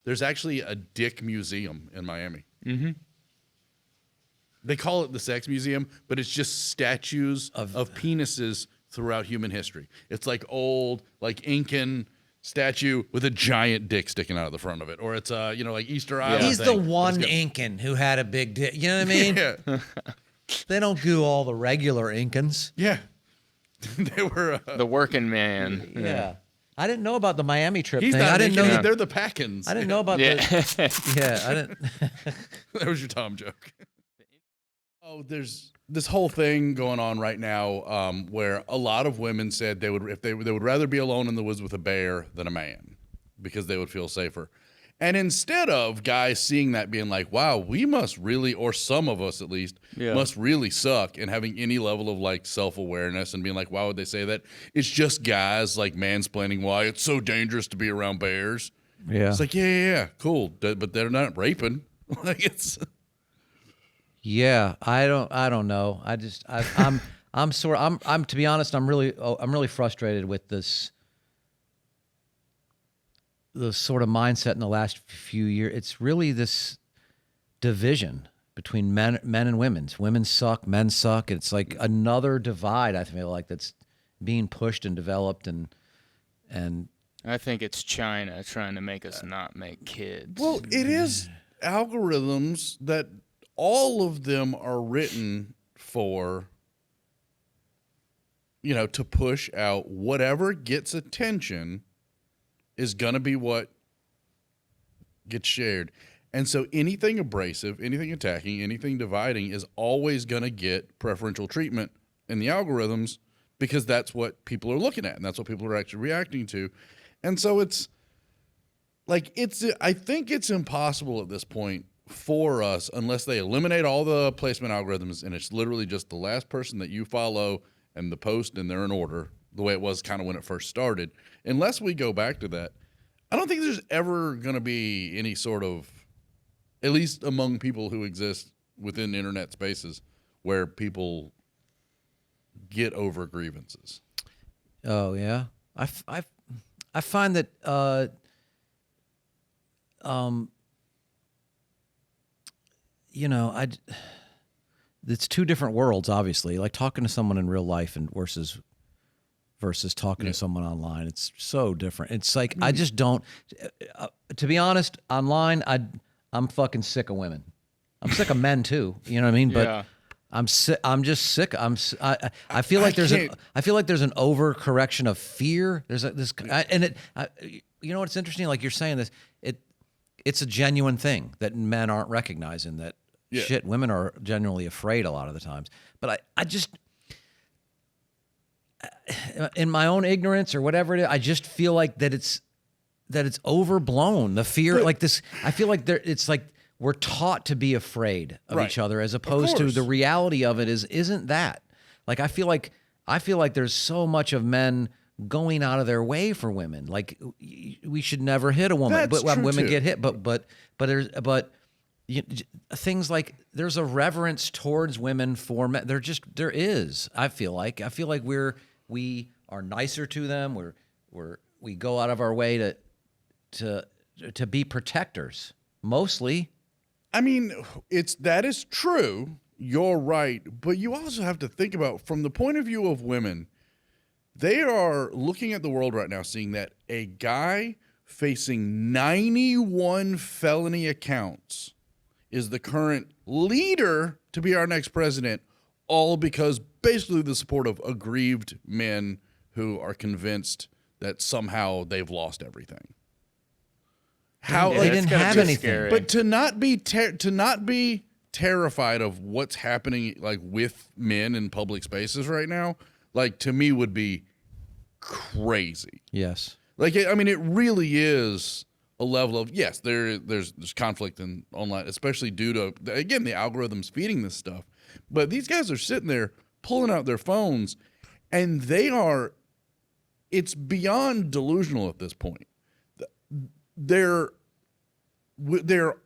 There's actually a dick museum in Miami. Mm-hmm. They call it the sex museum, but it's just statues of penises throughout human history. It's like old, like Incan statue with a giant dick sticking out of the front of it, or it's like Easter Island. He's the thing. one Incan who had a big dick. You know what I mean? Yeah. They don't do all the regular Incans. Yeah. They were the working man. Yeah. I didn't know about the Miami trip He's thing. not I didn't know Incan, that. they're the Packins. I didn't know about the. Yeah, I didn't. That was your Tom joke. Oh, there's this whole thing going on right now where a lot of women said they would rather be alone in the woods with a bear than a man because they would feel safer. And instead of guys seeing that being like, wow, we must really, or some of us at least, must really suck, and having any level of like self-awareness and being like, why would they say that? It's just guys like mansplaining why it's so dangerous to be around bears. Yeah. It's like, yeah, cool. But they're not raping. Like it's. Yeah, I don't know. I'm to be honest, I'm really frustrated with the sort of mindset in the last few years. It's really this division between men and women. Women suck, men suck. It's like another divide, I feel like, that's being pushed and developed and I think it's China trying to make us not make kids. Well, it is algorithms that all of them are written for, to push out whatever gets attention is going to be what gets shared. And so anything abrasive, anything attacking, anything dividing is always going to get preferential treatment in the algorithms because that's what people are looking at and that's what people are actually reacting to. And so it's like, I think it's impossible at this point for us, unless they eliminate all the placement algorithms and it's literally just the last person that you follow and the post and they're in order, the way it was kind of when it first started. Unless we go back to that, I don't think there's ever going to be any sort of, at least among people who exist within internet spaces, where people get over grievances. Oh yeah, I find that it's two different worlds, obviously. Like talking to someone in real life and versus talking to someone online. It's so different. It's like I just don't. To be honest, online, I'm fucking sick of women. I'm sick of men too. You know what I mean? But Yeah. I'm just sick. I feel like there's an overcorrection of fear. There's what's interesting? Like you're saying this, it's a genuine thing that men aren't recognizing that. Yeah. Shit, women are genuinely afraid a lot of the times. But I just, in my own ignorance or whatever it is, I just feel like that it's overblown. The fear, like this, I feel like it's like we're taught to be afraid of each other as opposed to the reality of it isn't that. Like I feel like there's so much of men going out of their way for women. Like we should never hit a woman, That's but true women too. get hit. But things like there's a reverence towards women for men. There is. I feel like we are nicer to them. We go out of our way to be protectors mostly. I mean, that is true. You're right, but you also have to think about from the point of view of women. They are looking at the world right now, seeing that a guy facing 91 felony accounts is the current leader to be our next president, all because basically the support of aggrieved men who are convinced that somehow they've lost everything. How They didn't have anything. Scary. But to not be terrified of what's happening like with men in public spaces right now, like to me would be crazy. Yes. Like I mean, it really is a level of yes, there's conflict in online, especially due to again the algorithms feeding this stuff. But these guys are sitting there pulling out their phones, and it's beyond delusional at this point. They're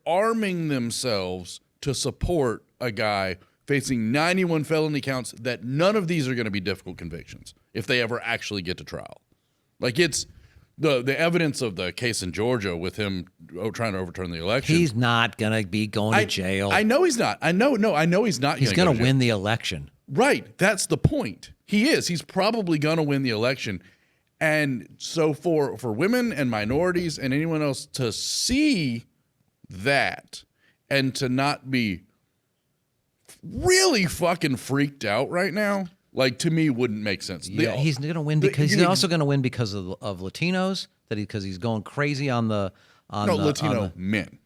arming themselves to support a guy facing 91 felony counts that none of these are going to be difficult convictions if they ever actually get to trial. Like the evidence of the case in Georgia with him trying to overturn the election. He's not going to be going to jail. I know he's not. I know he's not. He's going to win the election. Right. That's the point. He is. He's probably going to win the election. And so for women and minorities and anyone else to see that and to not be really fucking freaked out right now, like, to me, wouldn't make sense. Yeah, he's going to win because he's also going to win because of Latinos, because he's going crazy on the Latino men,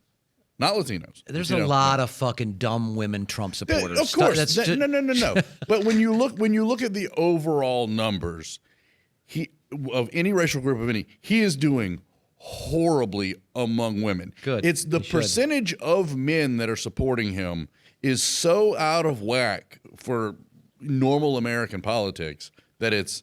not Latinos. There's Latino a lot men. of fucking dumb women Trump supporters. Of course, no. But when you look at the overall numbers, of any racial group of any, he is doing horribly among women. Good. It's the percentage of men that are supporting him is so out of whack for normal American politics that it's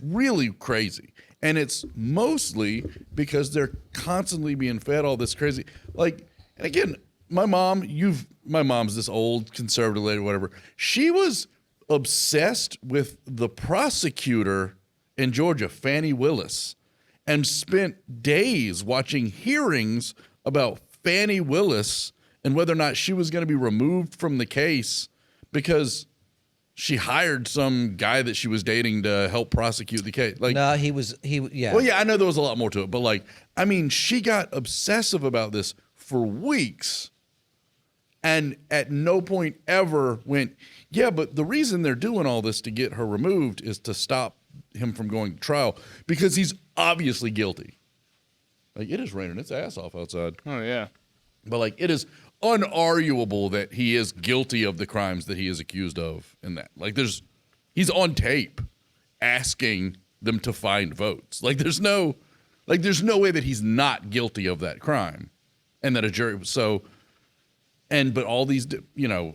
really crazy. And it's mostly because they're constantly being fed all this crazy, like, and again, my mom's this old conservative lady, whatever. She was obsessed with the prosecutor in Georgia, Fani Willis, and spent days watching hearings about Fani Willis and whether or not she was going to be removed from the case because she hired some guy that she was dating to help prosecute the case. Like, no, yeah. Well, yeah, I know there was a lot more to it, but like, I mean, she got obsessive about this for weeks and at no point ever went, yeah, but the reason they're doing all this to get her removed is to stop him from going to trial because he's obviously guilty. Like, it is raining its ass off outside. Oh, yeah. But like, it is unarguable that he is guilty of the crimes that he is accused of in that. Like, he's on tape asking them to find votes. Like, there's no way that he's not guilty of that crime and that a jury but all these,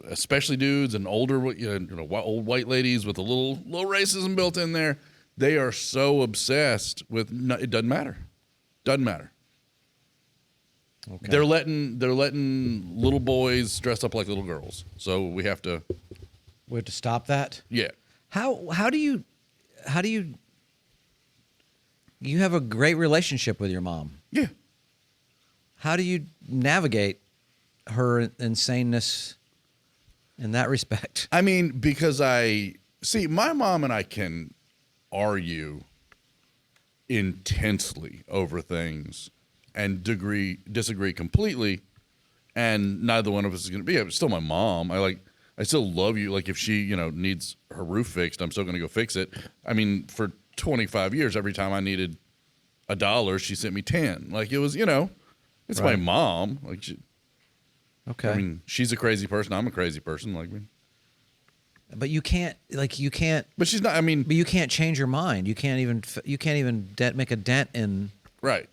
especially dudes and older, old white ladies with a little racism built in there, they are so obsessed with it doesn't matter. Doesn't matter. Okay. They're letting little boys dress up like little girls. So we have to stop that? Yeah. How do you have a great relationship with your mom? Yeah. How do you navigate her insaneness in that respect? I mean, because my mom and I can argue intensely over things and disagree completely, and neither one of us is going to be. It's still my mom. I still love you. Like, if she, needs her roof fixed, I'm still going to go fix it. I mean, for 25 years, every time I needed $1, she sent me 10. Like, it was, it's my mom. Like, okay. I mean, she's a crazy person. I'm a crazy person. Like me. But you can't. But she's not. I mean. But you can't change your mind. You can't even make a dent in. Right.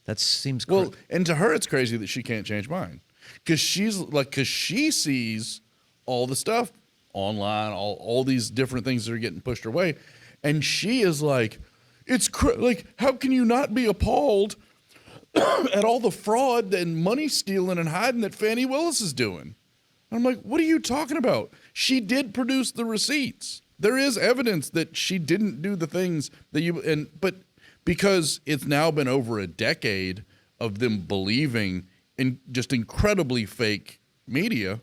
That seems well. And to her, it's crazy that she can't change mine, because she sees all the stuff online, all these different things that are getting pushed her way, and she is like, like, how can you not be appalled at all the fraud and money stealing and hiding that Fani Willis is doing? And I'm like, what are you talking about? She did produce the receipts. There is evidence that she didn't do the things that but because it's now been over a decade of them believing in just incredibly fake media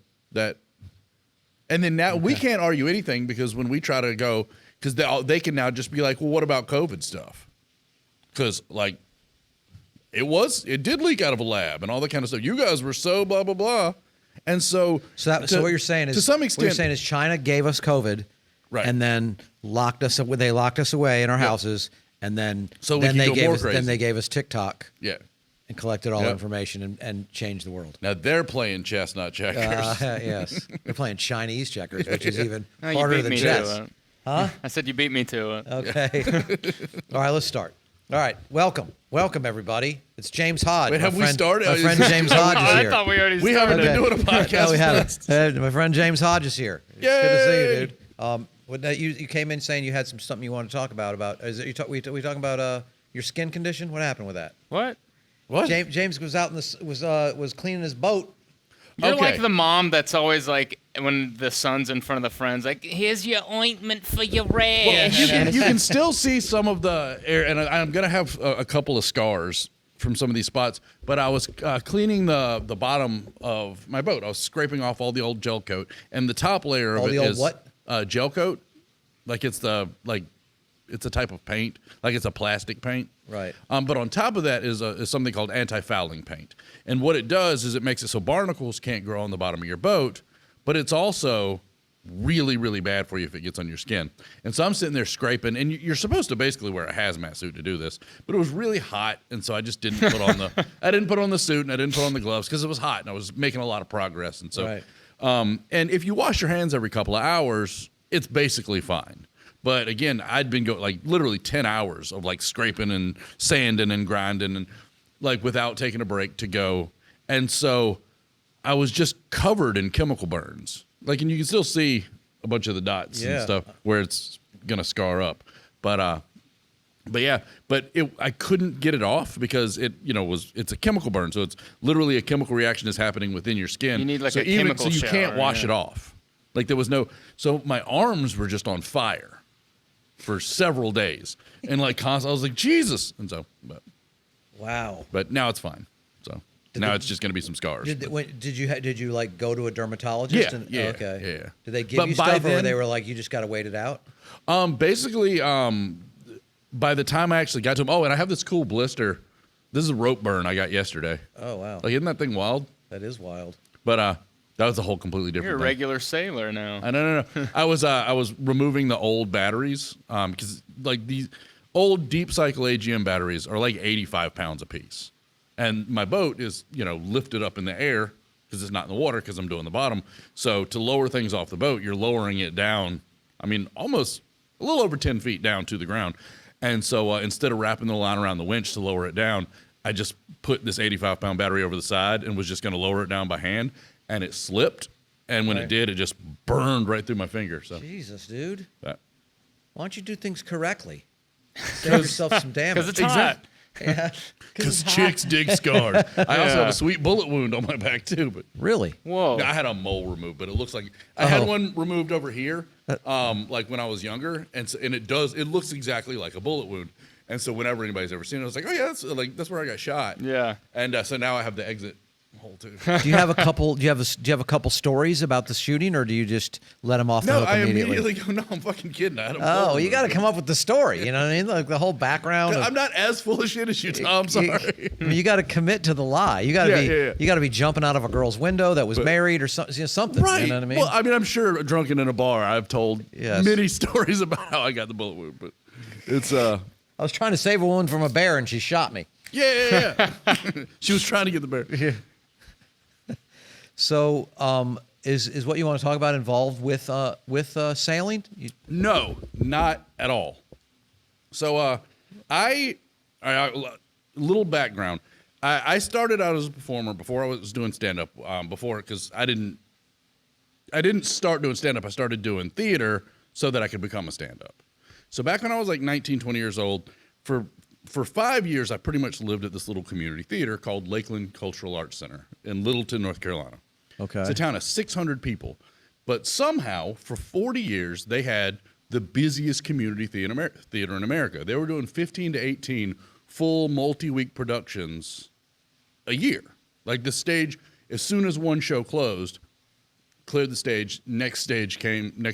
and then now we can't argue anything, because when we try to go, because they can now just be like, well, what about COVID stuff? Because like, it did leak out of a lab and all that kind of stuff. You guys were so blah, blah, blah. And so what you're saying is, to some extent, what you're saying is China gave us COVID, right, and then they locked us away in our houses, and then they gave us TikTok, yeah, and collected all the information and changed the world. Now they're playing chess, not checkers. Yes, they're playing Chinese checkers, which is even No, harder than chess. Huh? I said you beat me to it. Okay. All right, let's start. All right, welcome everybody. It's James Hodge. Wait, have we started? My friend James Hodge is here. I thought we already started. We haven't been doing a podcast. No, we haven't. My friend James Hodge is here. It's good to see you, dude. You came in saying you had something you wanted to talk about. We talking about your skin condition? What happened with that? What? James was out was cleaning his boat. You're Okay. like the mom that's always like, when the son's in front of the friends, like, here's your ointment for your rash. You can still see some of the air, and I'm gonna have a couple of scars from some of these spots. But I was cleaning the bottom of my boat. I was scraping off all the old gel coat, and the top layer of All it the old is what? Gel coat. Like it's a type of paint, like it's a plastic paint. Right. But on top of that is something called anti-fouling paint, and what it does is it makes it so barnacles can't grow on the bottom of your boat. But it's also really, really bad for you if it gets on your skin. And so I'm sitting there scraping, and you're supposed to basically wear a hazmat suit to do this. But it was really hot, and so I just didn't put on the suit, and I didn't put on the gloves because it was hot, and I was making a lot of progress. And so, Right. And if you wash your hands every couple of hours, it's basically fine. But again, I'd been going like literally 10 hours of like scraping and sanding and grinding and like without taking a break to go. And so I was just covered in chemical burns. Like, and you can still see a bunch of the dots and stuff where it's gonna scar up. But I couldn't get it off because it's a chemical burn. So it's literally a chemical reaction is happening within your skin. You need like a even, chemical so you shower, can't wash it off. Like there was no. So my arms were just on fire for several days, and like constantly, I was like Jesus, and so Wow. but now it's fine. So now it's just going to be some scars. Did you like go to a dermatologist? Yeah, yeah, Okay. yeah. Did they give But you by stuff, or then- they were like, you just got to wait it out? Basically, by the time I actually got to him, and I have this cool blister. This is a rope burn I got yesterday. Oh wow, Like, isn't that thing wild? that is wild. But that was a whole completely different You're a thing. regular sailor now. No. I was removing the old batteries because like these old deep cycle AGM batteries are like 85 pounds a piece, and my boat is lifted up in the air because it's not in the water because I'm doing the bottom. So to lower things off the boat, you're lowering it down. I mean, almost a little over 10 feet down to the ground. And so instead of wrapping the line around the winch to lower it down, I just put this 85-pound battery over the side and was just going to lower it down by hand. And it slipped. And when it did, it just burned right through my finger. So Jesus, dude. that. Why don't you do things correctly? Save yourself some damage. Because it's hot. Yeah. Because chicks dig scars. I also have a sweet bullet wound on my back, too. But Really? Whoa. I had a mole removed, but it looks like I had one removed over here, like when I was younger, and it looks exactly like a bullet wound. And so whenever anybody's ever seen it, I was like, oh yeah, that's where I got shot. Yeah. And so now I have the exit hole too. Do you have a couple? Do you have a couple stories about the shooting, or do you just let them off the No, hook I immediately? immediately go, no, I'm fucking kidding. I had a Oh, bullet you got to wound. come up with the story. You know what I mean? Like the whole background. I'm not as full of shit as you, Tom. Sorry. You got to commit to the lie. You got to be. Yeah. You got to be jumping out of a girl's window that was married or something. Something. Right. You know what I mean? Well, I mean, I'm sure drunken in a bar, I've told Yes. many stories about how I got the bullet wound, but it's I was trying to save a woman from a bear and she shot me. yeah. She was trying to get the bear. So, is what you want to talk about involved with sailing? No, not at all. So, I little background. I started out as a performer before I was doing stand up. Because I didn't start doing stand up. I started doing theater so that I could become a stand up. So back when I was like 19, 20 years old, for 5 years, I pretty much lived at this little community theater called Lakeland Cultural Arts Center in Littleton, North Carolina. Okay. It's a town of 600 people. But somehow, for 40 years, they had the busiest community theater in America. They were doing 15 to 18 full multi-week productions a year. Like the stage, as soon as one show closed, cleared the stage, next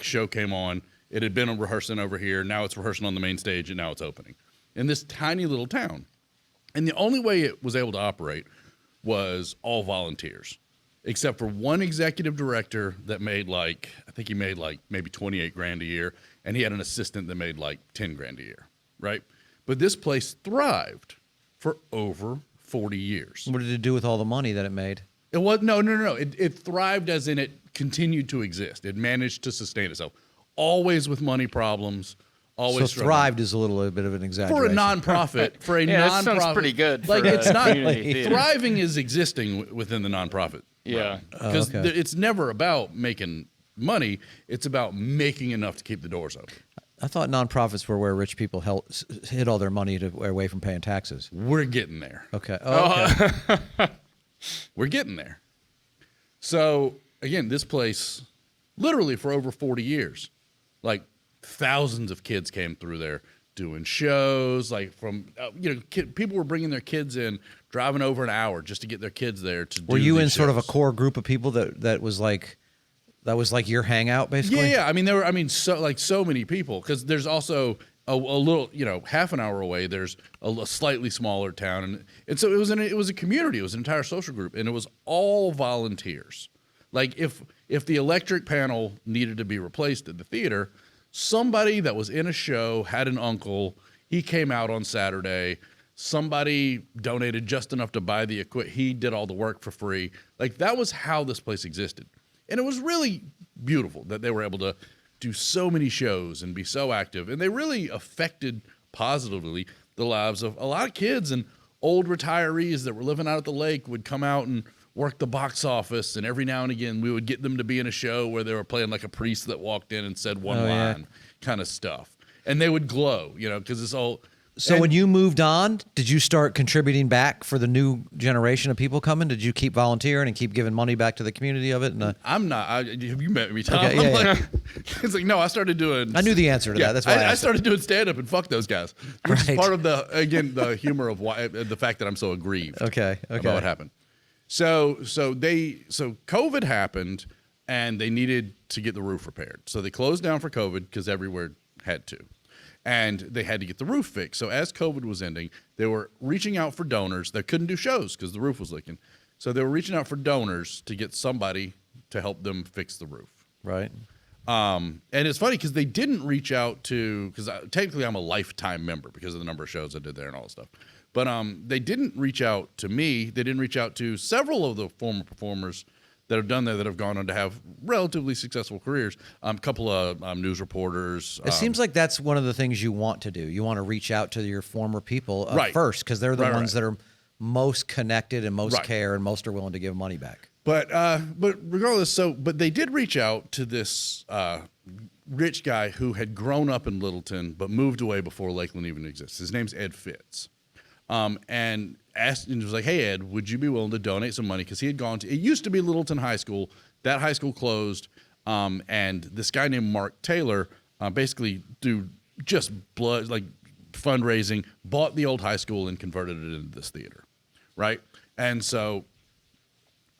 show came on. It had been rehearsing over here. Now it's rehearsing on the main stage, and now it's opening. In this tiny little town. And the only way it was able to operate was all volunteers, except for one executive director that made I think he made maybe 28 grand a year, and he had an assistant that made like 10 grand a year, right? But this place thrived for over 40 years. What did it do with all the money that it made? It was no. It thrived as in it continued to exist. It managed to sustain itself, always with money problems. Always So struggling. thrived is a little bit of an exaggeration. For a nonprofit. For a Yeah, nonprofit, that sounds pretty good. Like for it's a not community theater. thriving is existing within the nonprofit. Yeah. Because okay. it's never about making money. It's about making enough to keep the doors open. I thought nonprofits were where rich people hid all their money away from paying taxes. We're getting there. Okay. Oh, okay. We're getting there. So again, this place, literally for over 40 years, like thousands of kids came through there doing shows. Like from people were bringing their kids in, driving over an hour just to get their kids there to. Were you in sort of a core group of people that was like your hangout, basically? Yeah. I mean, there were so many people, because there's also a little, half an hour away, there's a slightly smaller town, and so it was a community. It was an entire social group, and it was all volunteers. Like if the electric panel needed to be replaced at the theater, somebody that was in a show had an uncle. He came out on Saturday. Somebody donated just enough to buy the equipment. He did all the work for free. Like, that was how this place existed. And it was really beautiful that they were able to do so many shows and be so active. And they really affected positively the lives of a lot of kids, and old retirees that were living out at the lake would come out and work the box office. And every now and again, we would get them to be in a show where they were playing like a priest that walked in and said one line kind of stuff. And they would glow, because it's all. So when you moved on, did you start contributing back for the new generation of people coming? Did you keep volunteering and keep giving money back to the community of it? And, I'm not. Have you met me, Tom? Okay, yeah. It's like, no, I started doing. I knew the answer to that. That's why I started doing stand-up, and fuck those guys. Which is part of the humor of why the fact that I'm so aggrieved. Okay. About what happened. So COVID happened, and they needed to get the roof repaired. So they closed down for COVID because everywhere had to. And they had to get the roof fixed. So as COVID was ending, they were reaching out for donors. They couldn't do shows because the roof was leaking. So they were reaching out for donors to get somebody to help them fix the roof. Right. And it's funny because they didn't reach out to, because technically I'm a lifetime member because of the number of shows I did there and all that stuff. But they didn't reach out to me. They didn't reach out to several of the former performers that have done that have gone on to have relatively successful careers. A couple of news reporters. It seems like that's one of the things you want to do. You want to reach out to your former people right. first, because they're the ones that are most connected and most care and most are willing to give money back. But regardless, but they did reach out to this rich guy who had grown up in Littleton but moved away before Lakeland even exists. His name's Ed Fitz. And asked, and was like, "Hey Ed, would you be willing to donate some money?" Because he had gone to, it used to be Littleton High School. That high school closed, and this guy named Mark Taylor basically through just blood, like fundraising, bought the old high school and converted it into this theater, right? And so,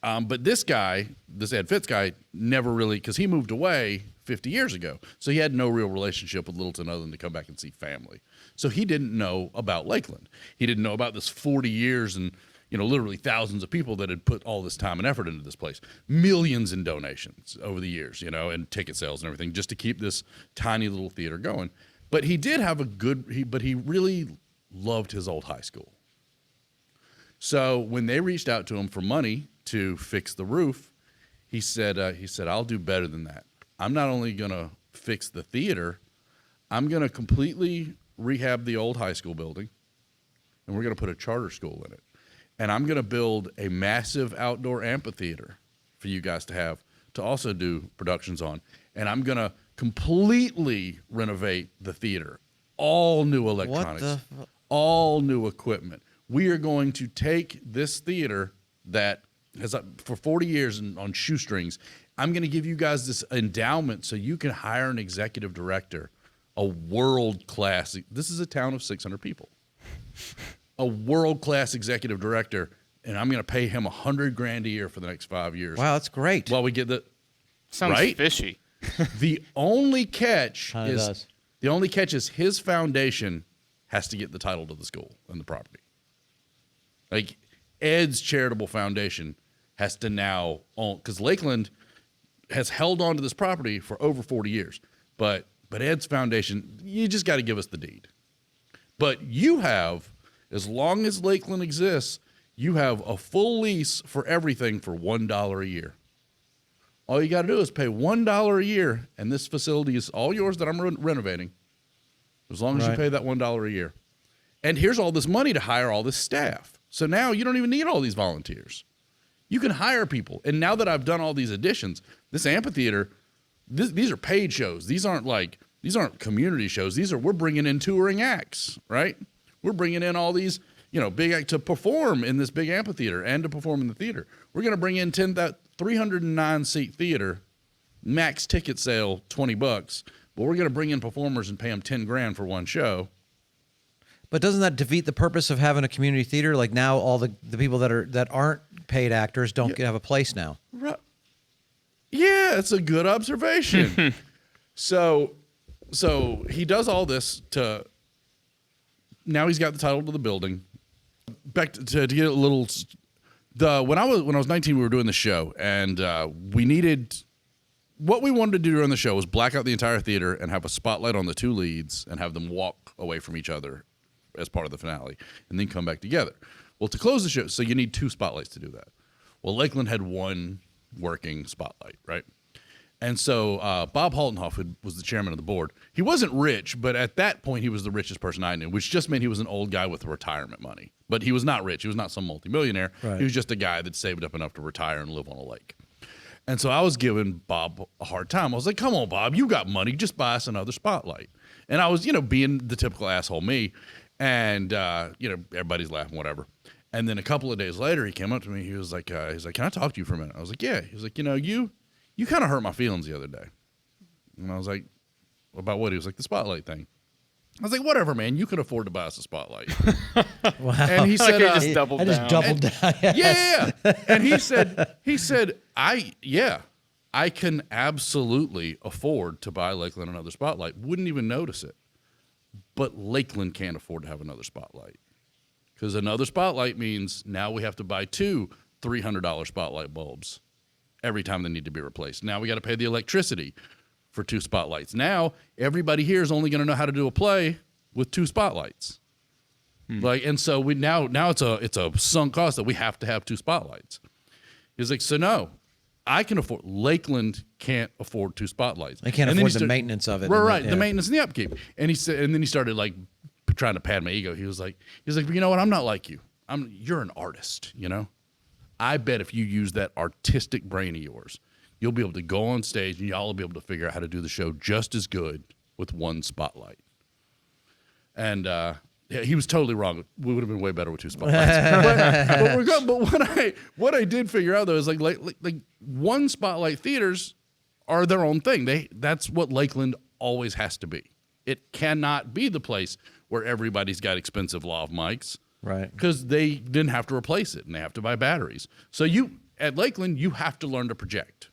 but this guy, this Ed Fitz guy, never really, because he moved away 50 years ago, so he had no real relationship with Littleton other than to come back and see family. So he didn't know about Lakeland. He didn't know about this 40 years and, literally thousands of people that had put all this time and effort into this place. Millions in donations over the years, and ticket sales and everything just to keep this tiny little theater going. But he did have but he really loved his old high school. So when they reached out to him for money to fix the roof, he said, "I'll do better than that. I'm not only going to fix the theater, I'm going to completely rehab the old high school building, and we're going to put a charter school in it. And I'm going to build a massive outdoor amphitheater for you guys to have to also do productions on. And I'm going to completely renovate the theater. All new electronics, all new equipment. We are going to take this theater that has for 40 years on shoestrings. I'm going to give you guys this endowment so you can hire an executive director, a world-class, this is a town of 600 people, a world-class executive director, and I'm going to pay him $100,000 a year for the next 5 years. Wow, that's great. While we get the sounds fishy. The only catch is his foundation has to get the title to the school and the property. Like Ed's charitable foundation has to now own, because Lakeland has held on to this property for over 40 years, but Ed's foundation, you just got to give us the deed. But you have, as long as Lakeland exists, you have a full lease for everything for $1 a year. All you got to do is pay $1 a year, and this facility is all yours that I'm renovating, as long as you pay that $1 a year. And here's all this money to hire all this staff. So now you don't even need all these volunteers. You can hire people. And now that I've done all these additions, this amphitheater, these are paid shows. These aren't community shows. We're bringing in touring acts, right? We're bringing in all these, big act to perform in this big amphitheater and to perform in the theater. We're going to bring in 309 seat theater, max ticket sale $20, but we're going to bring in performers and pay them $10,000 for one show. But doesn't that defeat the purpose of having a community theater? Like now, all the people that aren't paid actors don't have a place now. Right. Yeah, it's a good observation. So he does all this to. Now he's got the title to the building. Back to get a little. When I was 19, we were doing the show, and we needed. What we wanted to do during the show was black out the entire theater and have a spotlight on the two leads and have them walk away from each other as part of the finale, and then come back together. Well, to close the show, so you need two spotlights to do that. Well, Lakeland had one working spotlight, right? And so Bob Haltenhoff was the chairman of the board. He wasn't rich, but at that point, he was the richest person I knew, which just meant he was an old guy with retirement money. But he was not rich. He was not some multimillionaire. Right. He was just a guy that saved up enough to retire and live on a lake. And so I was giving Bob a hard time. I was like, come on, Bob, you got money. Just buy us another spotlight. And I was, being the typical asshole me. And, everybody's laughing, whatever. And then a couple of days later, he came up to me. He was like, can I talk to you for a minute? I was like, yeah. He was like, you kind of hurt my feelings the other day. And I was like, about what? He was like, the spotlight thing. I was like, whatever, man. You could afford to buy us a spotlight. Wow. And he said, I just doubled down. doubled down. Yeah. And he said, I can absolutely afford to buy Lakeland another spotlight. Wouldn't even notice it. But Lakeland can't afford to have another spotlight. Because another spotlight means now we have to buy two $300 spotlight bulbs every time they need to be replaced. Now we got to pay the electricity for two spotlights. Now everybody here is only going to know how to do a play with two spotlights. And so we now it's a sunk cost that we have to have two spotlights. He's like, so no, I can afford. Lakeland can't afford two spotlights. They can't afford the maintenance of it. Right, the maintenance and the upkeep. And he said, and then he started like trying to pad my ego. He was like, but you know what? I'm not like you. You're an artist. I bet if you use that artistic brain of yours, you'll be able to go on stage and y'all will be able to figure out how to do the show just as good with one spotlight. And he was totally wrong. We would have been way better with two spotlights. but what I did figure out though is like one spotlight theaters are their own thing. That's what Lakeland always has to be. It cannot be the place where everybody's got expensive lav mics. Right. Because they didn't have to replace it and they have to buy batteries. So at Lakeland, you have to learn to project,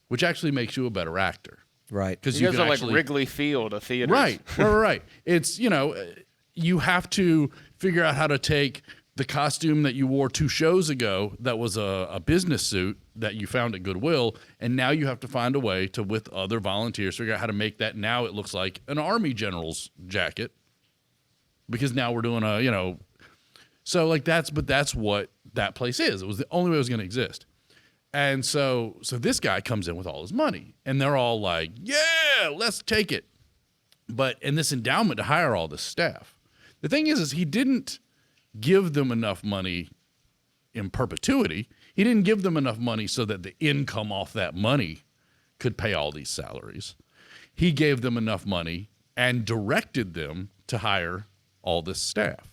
which actually makes you a better actor. Right. Because you guys are like Wrigley Field of theaters. Right. It's, you have to figure out how to take the costume that you wore 2 shows ago that was a business suit that you found at Goodwill, and now you have to find a way to, with other volunteers, figure out how to make that now it looks like an Army general's jacket. Because now we're doing so like that's what that place is. It was the only way it was going to exist. And so this guy comes in with all his money and they're all like, yeah, let's take it. But in this endowment to hire all this staff, the thing is he didn't give them enough money in perpetuity. He didn't give them enough money so that the income off that money could pay all these salaries. He gave them enough money and directed them to hire all this staff.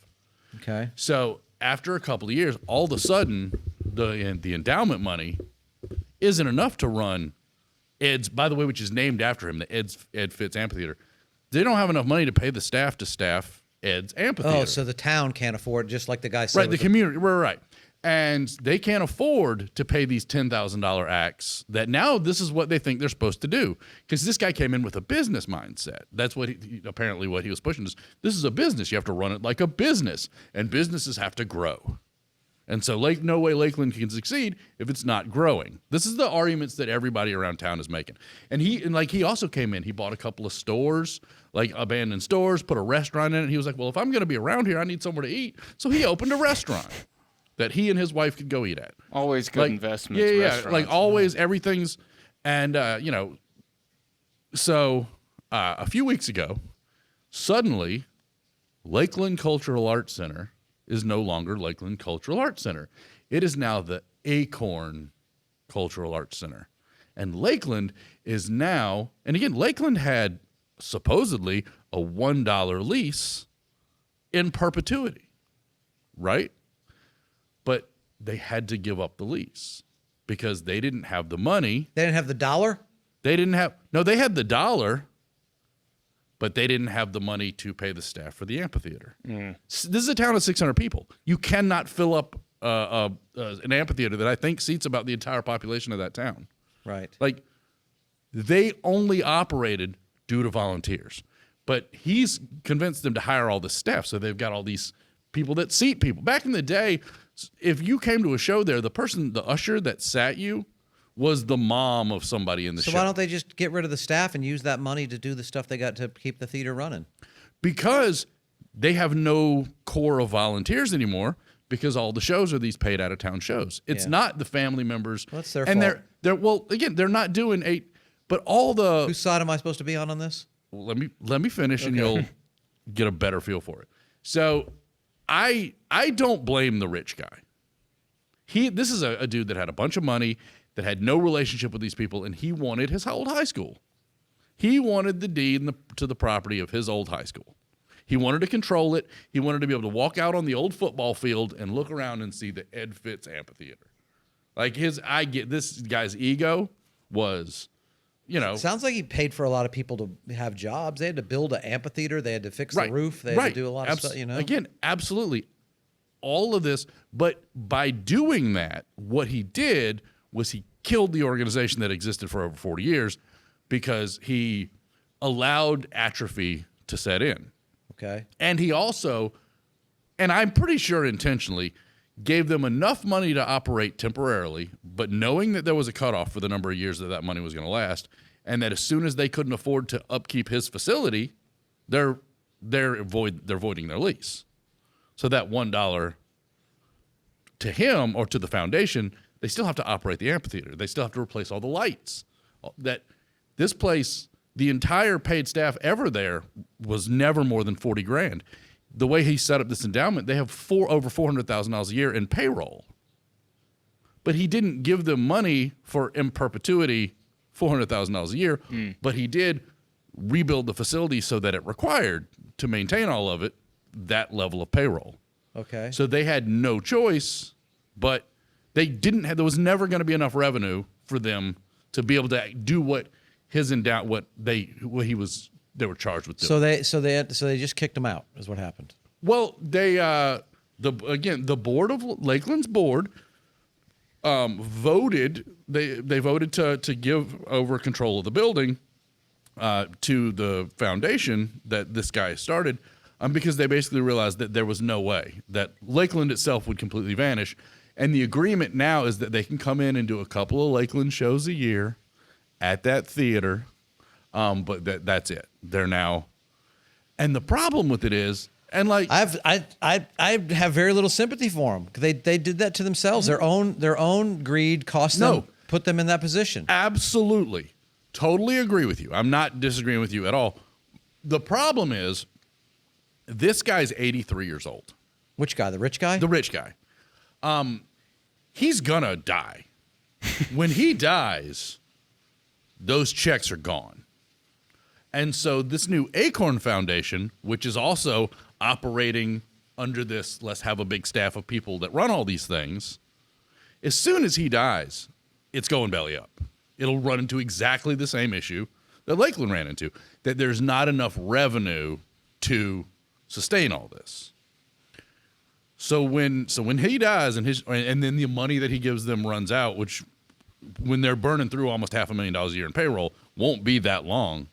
Okay. So after a couple of years, all of a sudden, the endowment money isn't enough to run Ed's, by the way, which is named after him, the Ed Fitz Amphitheater. They don't have enough money to pay the staff to staff Ed's amphitheater. Oh, so the town can't afford, just like the guy said. Right, the community, right. And they can't afford to pay these $10,000 acts that now this is what they think they're supposed to do. Because this guy came in with a business mindset. That's what apparently what he was pushing is, this is a business. You have to run it like a business. And businesses have to grow. And so no way Lakeland can succeed if it's not growing. This is the arguments that everybody around town is making. And he also came in, he bought a couple of stores, like abandoned stores, put a restaurant in it. He was like, well, if I'm going to be around here, I need somewhere to eat. So he opened a restaurant that he and his wife could go eat at. Always good investments. Yeah, like always, everything's, and so a few weeks ago, suddenly, Lakeland Cultural Arts Center is no longer Lakeland Cultural Arts Center. It is now the Acorn Cultural Arts Center, and Lakeland is now, and again, Lakeland had supposedly a $1 lease in perpetuity. right? But they had to give up the lease because they didn't have the money. They didn't have the dollar? They had the dollar, but they didn't have the money to pay the staff for the amphitheater. This is a town of 600 people. You cannot fill up an amphitheater that I think seats about the entire population of that town. Right. Like, they only operated due to volunteers. But he's convinced them to hire all this staff, so they've got all these people that seat people. Back in the day, if you came to a show there, the usher that sat you was the mom of somebody in the show. So why don't they just get rid of the staff and use that money to do the stuff they got to keep the theater running? Because they have no core of volunteers anymore, because all the shows are these paid out-of-town shows. It's not the family members. Well, that's their and fault. They're not doing but all the... Whose side am I supposed to be on this? Well, let me finish, and you'll get a better feel for it. So I don't blame the rich guy. This is a dude that had a bunch of money, that had no relationship with these people, and he wanted his old high school. He wanted the deed to the property of his old high school. He wanted to control it. He wanted to be able to walk out on the old football field and look around and see the Ed Fitz amphitheater. Like this guy's ego was... Sounds like he paid for a lot of people to have jobs. They had to build an amphitheater. They had to fix the roof. They had to do a lot of stuff, Again, absolutely. All of this. But by doing that, what he did was he killed the organization that existed for over 40 years because he allowed atrophy to set in. Okay. And he also, and I'm pretty sure intentionally, gave them enough money to operate temporarily, but knowing that there was a cutoff for the number of years that money was going to last, and that as soon as they couldn't afford to upkeep his facility, they're voiding their lease. So that $1 to him or to the foundation, they still have to operate the amphitheater. They still have to replace all the lights. That this place, the entire paid staff ever there was never more than $40,000. The way he set up this endowment, they have over $400,000 a year in payroll. But he didn't give them money for in perpetuity $400,000 a year, but he did rebuild the facility so that it required, to maintain all of it, that level of payroll. Okay. So they had no choice, but they didn't have, there was never going to be enough revenue for them to be able to do what they were charged with doing. So they just kicked him out, is what happened. Well, the board of Lakeland's board voted. They voted to give over control of the building to the foundation that this guy started, because they basically realized that there was no way that Lakeland itself would completely vanish. And the agreement now is that they can come in and do a couple of Lakeland shows a year at that theater, but that's it. They're now, and the problem with it is, and like I have very little sympathy for them. They did that to themselves. Their own greed cost them, put them in that position. Absolutely, totally agree with you. I'm not disagreeing with you at all. The problem is, this guy's 83 years old. Which guy? The rich guy? The rich guy. He's gonna die. When he dies, those checks are gone. And so this new Acorn Foundation, which is also operating under this, let's have a big staff of people that run all these things, as soon as he dies, it's going belly up. It'll run into exactly the same issue that Lakeland ran into, that there's not enough revenue to sustain all this. So when he dies and then the money that he gives them runs out, which when they're burning through almost $500,000 a year in payroll, won't be that long.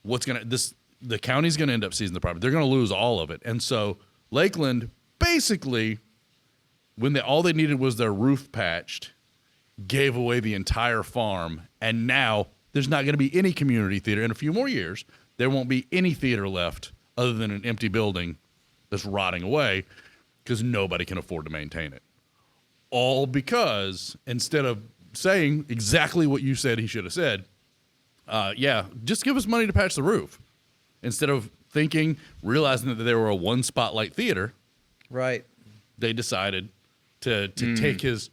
The county's gonna end up seizing the property. They're gonna lose all of it. And so Lakeland basically, when all they needed was their roof patched, gave away the entire farm, and now there's not gonna be any community theater. In a few more years, there won't be any theater left other than an empty building that's rotting away because nobody can afford to maintain it. All because instead of saying exactly what you said he should have said, just give us money to patch the roof. Instead of realizing that they were a one spotlight theater, right? They decided to take his.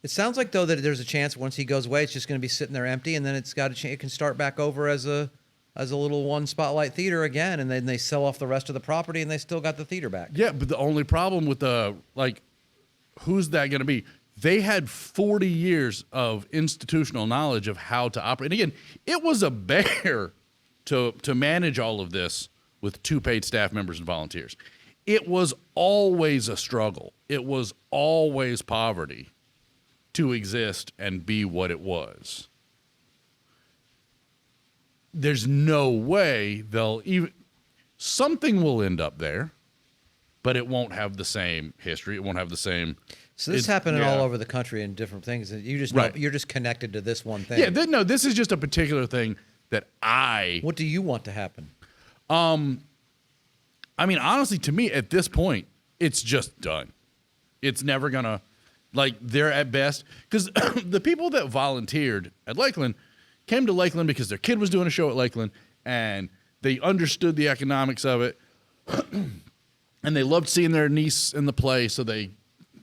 It sounds like though that there's a chance once he goes away, it's just going to be sitting there empty, and then it can start back over as a as a little one spotlight theater again, and then they sell off the rest of the property, and they still got the theater back. Yeah, but the only problem with who's that going to be? They had 40 years of institutional knowledge of how to operate. And again, it was a bear to manage all of this with 2 paid staff members and volunteers. It was always a struggle. It was always poverty to exist and be what it was. There's no way they'll even... Something will end up there, but it won't have the same history. It won't have the same... So this is happening all over the country in different things. You just know, you're just connected to this one thing. Yeah, this is just a particular thing that What do you want to happen? I mean, honestly, to me, at this point, it's just done. It's never gonna, they're at best, because the people that volunteered at Lakeland came to Lakeland because their kid was doing a show at Lakeland, and they understood the economics of it, and they loved seeing their niece in the play, so they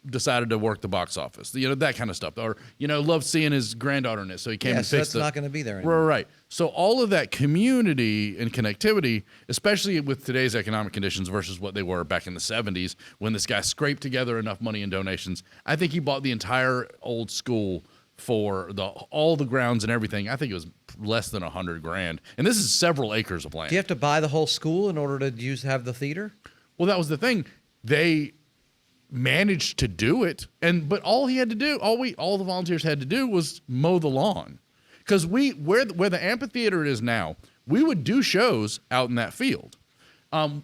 decided to work the box office, that kind of stuff, or loved seeing his granddaughter in it, so he came and so fixed that's not going to be there anymore. Right. So all of that community and connectivity, especially with today's economic conditions versus what they were back in the 70s, when this guy scraped together enough money in donations, I think he bought the entire old school for all the grounds and everything. I think it was less than $100,000, and this is several acres of land. Do you have to buy the whole school in order to have the theater? Well, that was the thing. They managed to do it, but all he had to do, all the volunteers had to do was mow the lawn, because where the amphitheater is now, we would do shows out in that field.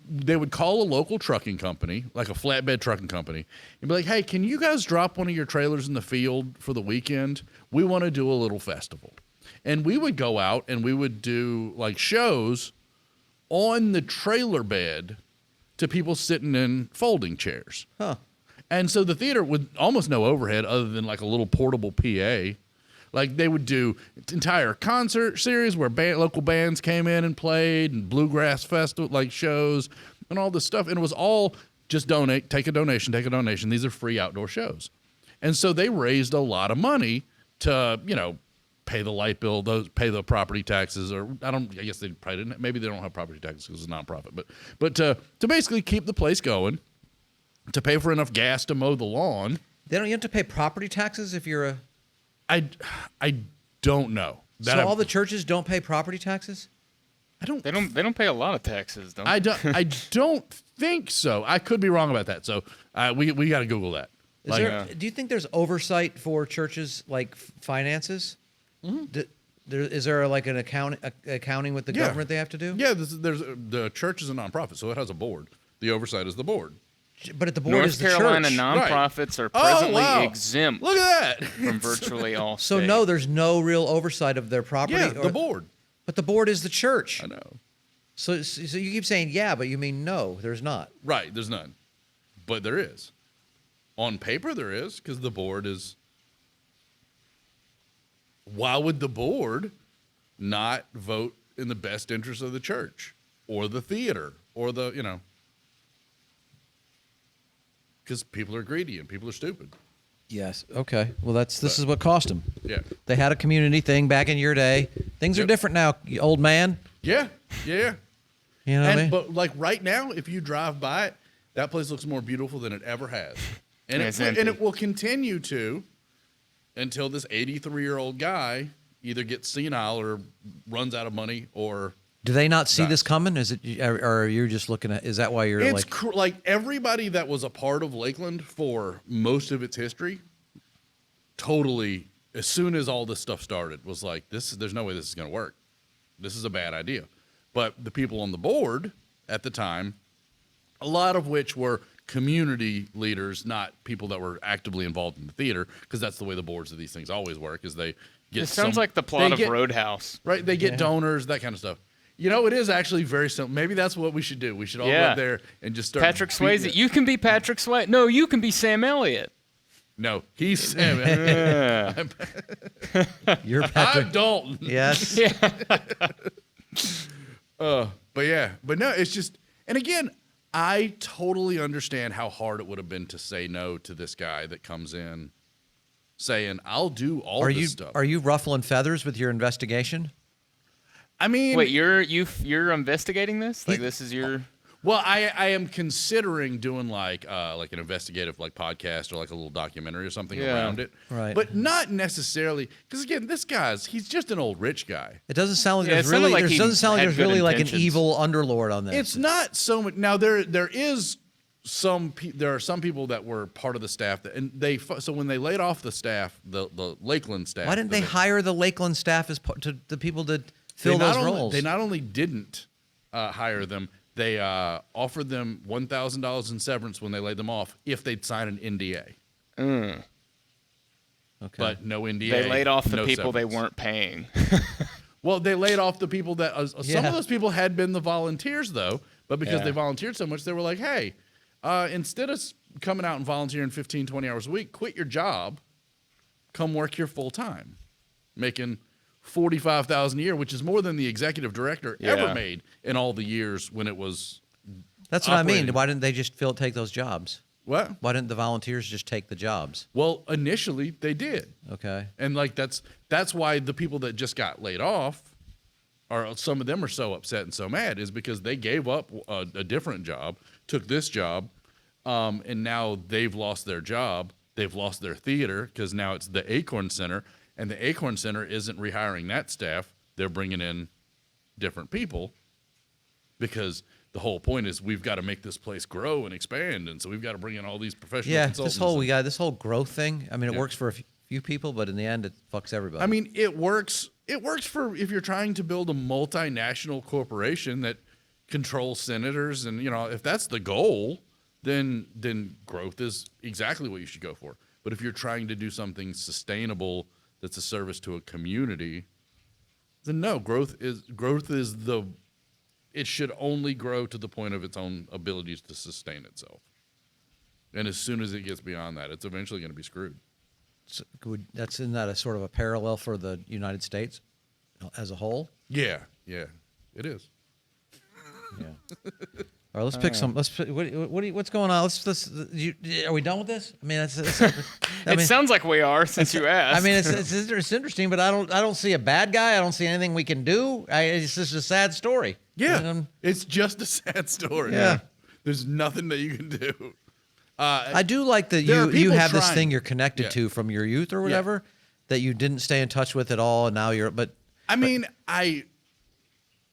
They would call a local trucking company, like a flatbed trucking company, and be like, "Hey, can you guys drop one of your trailers in the field for the weekend? We want to do a little festival." And we would go out and we would do shows on the trailer bed to people sitting in folding chairs. Huh. And so the theater with almost no overhead other than a little portable PA. They would do entire concert series where local bands came in and played, and bluegrass festival shows and all this stuff. And it was all just take a donation. These are free outdoor shows. And so they raised a lot of money to, pay the light bill, pay the property taxes, or I guess they probably didn't. Maybe they don't have property taxes because it's a nonprofit, but to basically keep the place going, to pay for enough gas to mow the lawn. You have to pay property taxes if you're a... I don't know. So all the churches don't pay property taxes? They don't pay a lot of taxes, don't they? I don't think so. I could be wrong about that. So we got to Google that. Do you think there's oversight for churches finances? Mm-hmm. Is there an accounting with the government they have to do? Yeah, the church is a nonprofit, so it has a board. The oversight is the board. But at the board is the church. North Carolina nonprofits are presently exempt. Look at that. From virtually all states. So no, there's no real oversight of their property. Yeah, the board. But the board is the church. I know. So you keep saying yeah, but you mean no, there's not. Right, there's none. But there is. On paper there is, because the board is... Why would the board not vote in the best interest of the church or the theater or because people are greedy and people are stupid. Yes. Okay. Well, this is what cost them. Yeah. They had a community thing back in your day. Things are different now, you old man. Yeah. You know what I mean? But right now, if you drive by it, that place looks more beautiful than it ever has, and it will continue to until this 83-year-old guy either gets senile or runs out of money or... Do they not see this coming? Is it, or are you just looking at? Is that why you're like everybody that was a part of Lakeland for most of its history? Totally, as soon as all this stuff started, was like, there's no way this is going to work. This is a bad idea. But the people on the board at the time, a lot of which were community leaders, not people that were actively involved in the theater, because that's the way the boards of these things always work. Is they get it sounds like the plot of Roadhouse, right? They get donors, that kind of stuff. It is actually very simple. Maybe that's what we should do. We should all go up there and just start. Patrick Swayze. You can be Patrick Swayze. No, you can be Sam Elliott. No, he's Sam Elliott. You're Patrick. I'm Dalton. Yes. Yeah. But no, it's just, and again, I totally understand how hard it would have been to say no to this guy that comes in saying, I'll do all this stuff. Are you ruffling feathers with your investigation? I mean, Wait, you're investigating this? Like this is your? Well, I am considering doing like an investigative like podcast or like a little documentary or something around it. Right. But not necessarily because again, he's just an old rich guy. It doesn't sound like Yeah, it there's sounded really like he doesn't sound like had there's good really like an intentions. evil underlord on this. It's not so much now. There is there are some people that were part of the staff and so when they laid off the staff, the Lakeland staff. Why didn't they hire the Lakeland staff as the people to fill those roles? They not only didn't hire them, they offered them $1,000 in severance when they laid them off if they'd sign an NDA. Okay. But no NDA. They laid off the no people they severance. weren't paying. Well, they laid off the people that some of those people had been the volunteers though, but because they volunteered so much, they were like, hey, instead of coming out and volunteering 15, 20 hours a week, quit your job, come work here full time, making $45,000 a year, which is more than the executive director ever made in all the years when it was. That's what operating. I mean. Why didn't they just take those jobs? What? Why didn't the volunteers just take the jobs? Well, initially they did. Okay. And like that's why the people that just got laid off, or some of them are so upset and so mad, is because they gave up a different job, took this job, and now they've lost their job. They've lost their theater because now it's the Acorn Center, and the Acorn Center isn't rehiring that staff. They're bringing in different people because the whole point is we've got to make this place grow and expand, and so we've got to bring in all these professional consultants. This whole growth thing. I mean, it works for a few people, but in the end, it fucks everybody. I mean, it works. It works for if you're trying to build a multinational corporation that controls senators, and if that's the goal, then growth is exactly what you should go for. But if you're trying to do something sustainable that's a service to a community, then no, growth is the. It should only grow to the point of its own abilities to sustain itself. And as soon as it gets beyond that, it's eventually going to be screwed. So isn't that a sort of a parallel for the United States as a whole? Yeah, it is. Yeah. All right, let's pick some. What's going on? Are we done with this? I mean, It sounds like we are since you asked. I mean, it's interesting, but I don't see a bad guy. I don't see anything we can do. It's just a sad story. Yeah, it's just a sad story. Yeah. There's nothing that you can do. I do like that there are you people have this trying. thing you're connected to from your youth or whatever that you didn't stay in touch with at all, and now you're. But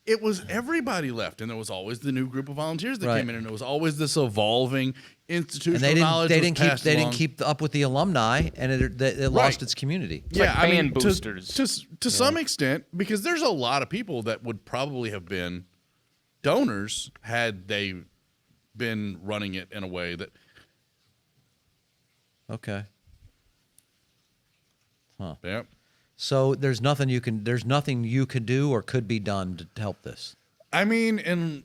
it was everybody left, and there was always the new group of volunteers that came in, and it was always this evolving institutional knowledge. They didn't keep up with the alumni, and it lost its community. Like band boosters. To some extent, because there's a lot of people that would probably have been donors had they been running it in a way that. Okay. Huh. Yep. So there's nothing you could do or could be done to help this. I mean, and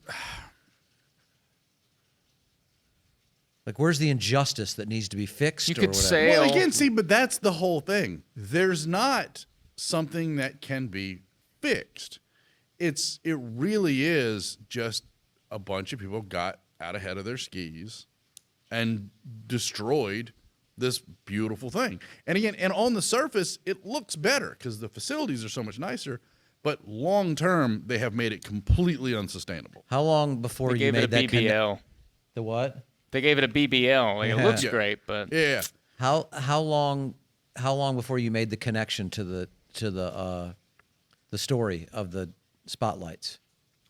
like, where's the injustice that needs to be fixed? You or could whatever? say- well, again, see, but that's the whole thing. There's not something that can be fixed. It really is just a bunch of people got out ahead of their skis and destroyed this beautiful thing. And again, and on the surface, it looks better because the facilities are so much nicer, but long term, they have made it completely unsustainable. How long before They you gave it made a that BBL. the what? They gave it a BBL. Like, it looks Yeah. great, but Yeah. How long before you made the connection to the story of the spotlights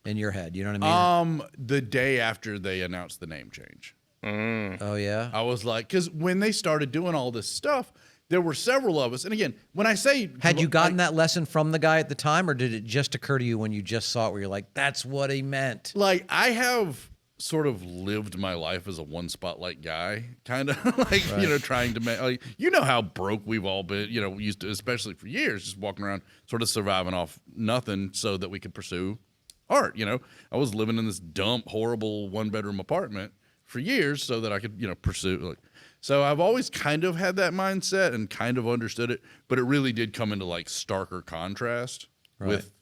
in your head? You know what I mean? The day after they announced the name change. Oh yeah. I was like, because when they started doing all this stuff, there were several of us. And again, when I say, Had you gotten that lesson from the guy at the time, or did it just occur to you when you just saw it, where you're like, "That's what he meant"? like, I have sort of lived my life as a one spotlight guy, kind of like trying to make how broke we've all been, used to, especially for years, just walking around, sort of surviving off nothing, so that we could pursue art. I was living in this dump, horrible 1-bedroom apartment for years so that I could, pursue. So I've always kind of had that mindset and kind of understood it, but it really did come into like starker contrast with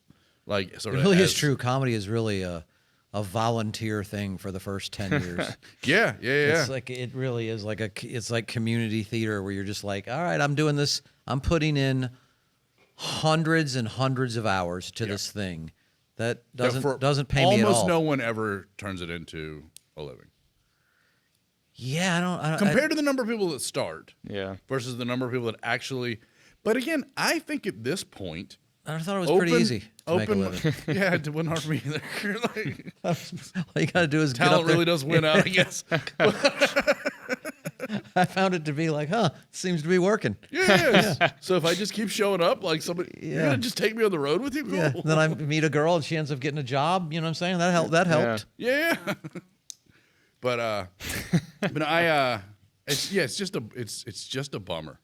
like sort It of. really is true. Comedy is really a volunteer thing for the first 10 years. Yeah. It's like, it really is like it's like community theater where you're just like, all right, I'm doing this. I'm putting in hundreds and hundreds of hours to this thing That For doesn't pay me at all. Almost no one ever turns it into a living. Yeah, I don't. Compared to the number of people that start Yeah. versus the number of people that actually. But again, I think at this point, I thought it was pretty easy to make a living. Yeah, it wasn't hard for me either. Like, All you got to do is get up talent there. really does win out, I guess. I found it to be like, seems to be working. Yes. So if I just keep showing up, like somebody, you're Yeah. gonna just take me on the road with you? Cool. Yeah. Then I meet a girl and she ends up getting a job. You know what I'm saying? That helped. That helped. Yeah. But it's just a bummer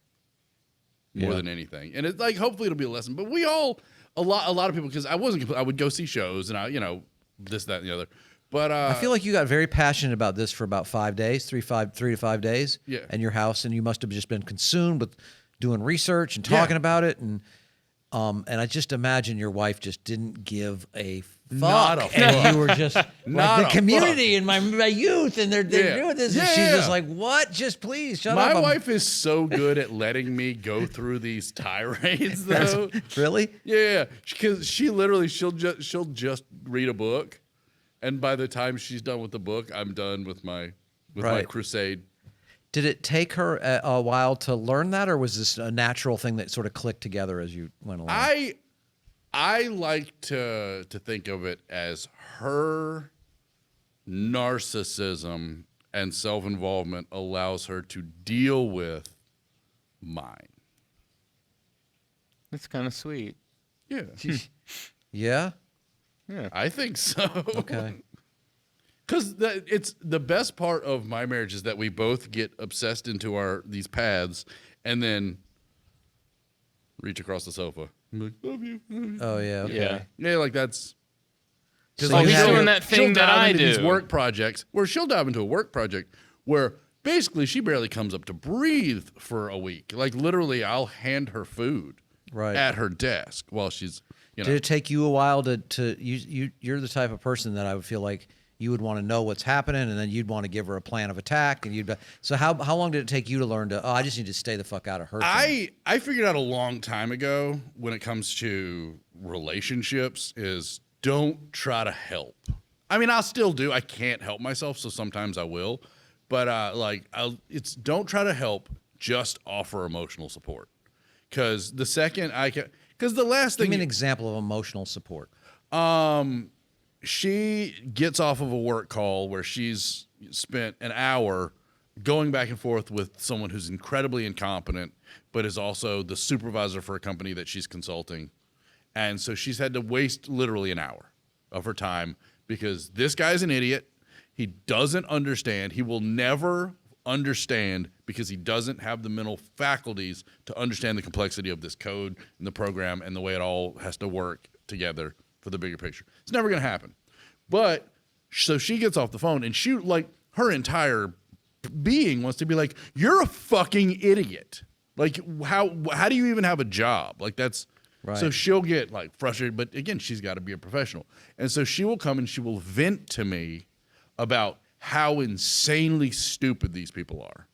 more than anything. And it's like, hopefully it'll be a lesson. But we all, a lot of people, because I would go see shows and this, that, and the other. But I feel like you got very passionate about this for about 5 days, 3 to 5 days. Yeah. And your house, and you must have just been consumed with doing research and talking about it, and I just imagine your wife just didn't give a fuck. Not a fuck. And you were just Not like, a the community and my youth, and they're doing this, and she's Yeah. just like, what? Just please shut my up. wife is so good at letting me go through these tirades, though. Really? Yeah, because she'll just read a book, and by the time she's done with the book, I'm done with my Right. crusade. Did it take her a while to learn that, or was this a natural thing that sort of clicked together as you went along? I like to think of it as her narcissism and self-involvement allows her to deal with mine. That's kind of sweet. Yeah, Yeah? I think so. Okay. Because it's the best part of my marriage is that we both get obsessed into these paths and then reach across the sofa. I'm like, love you. Oh, yeah. Okay. Yeah, like that's. So Oh, you he's have- doing that she'll thing that dive I into these do. work projects where she'll dive into a work project where basically she barely comes up to breathe for a week. Like literally, I'll hand her food Right. at her desk while she's. Did it take you a while to you're the type of person that I would feel like you would want to know what's happening, and then you'd want to give her a plan of attack, and so how long did it take you to learn I just need to stay the fuck out of her thing? I figured out a long time ago when it comes to relationships is don't try to help. I mean, I'll still do. I can't help myself, so sometimes I will. But it's don't try to help. Just offer emotional support. Because the second because the last Give thing me an example of emotional support. she gets off of a work call where she's spent an hour going back and forth with someone who's incredibly incompetent, but is also the supervisor for a company that she's consulting. And so she's had to waste literally an hour of her time because this guy's an idiot. He doesn't understand. He will never understand because he doesn't have the mental faculties to understand the complexity of this code and the program and the way it all has to work together for the bigger picture. It's never going to happen. But so she gets off the phone and she, like, her entire being wants to be like, you're a fucking idiot. Like, how do you even have a job? Like, that's Right. So she'll get like frustrated, but again, she's got to be a professional. And so she will come and she will vent to me about how insanely stupid these people are.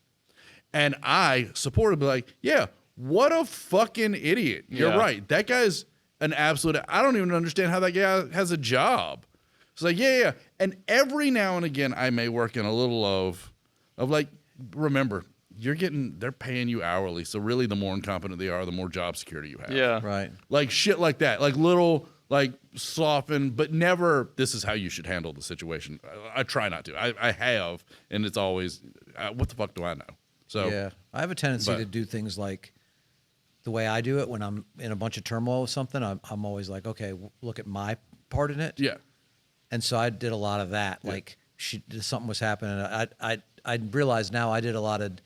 And I support her, be like, yeah, what a fucking idiot. You're Yeah. right. That guy's an absolute, I don't even understand how that guy has a job. It's like, yeah. And every now and again, I may work in a little of like, remember, they're paying you hourly. So really the more incompetent they are, the more job security you have. Yeah. Right. Like shit like that. Like little, like soften, but never, this is how you should handle the situation. I try not to. I have, and it's always, what the fuck do I know? So Yeah. I have a tendency but- to do things like the way I do it when I'm in a bunch of turmoil with something. I'm always like, okay, look at my part in it. yeah. And so I did a lot of that. Yeah. Like something was happening. I realized now I did a lot of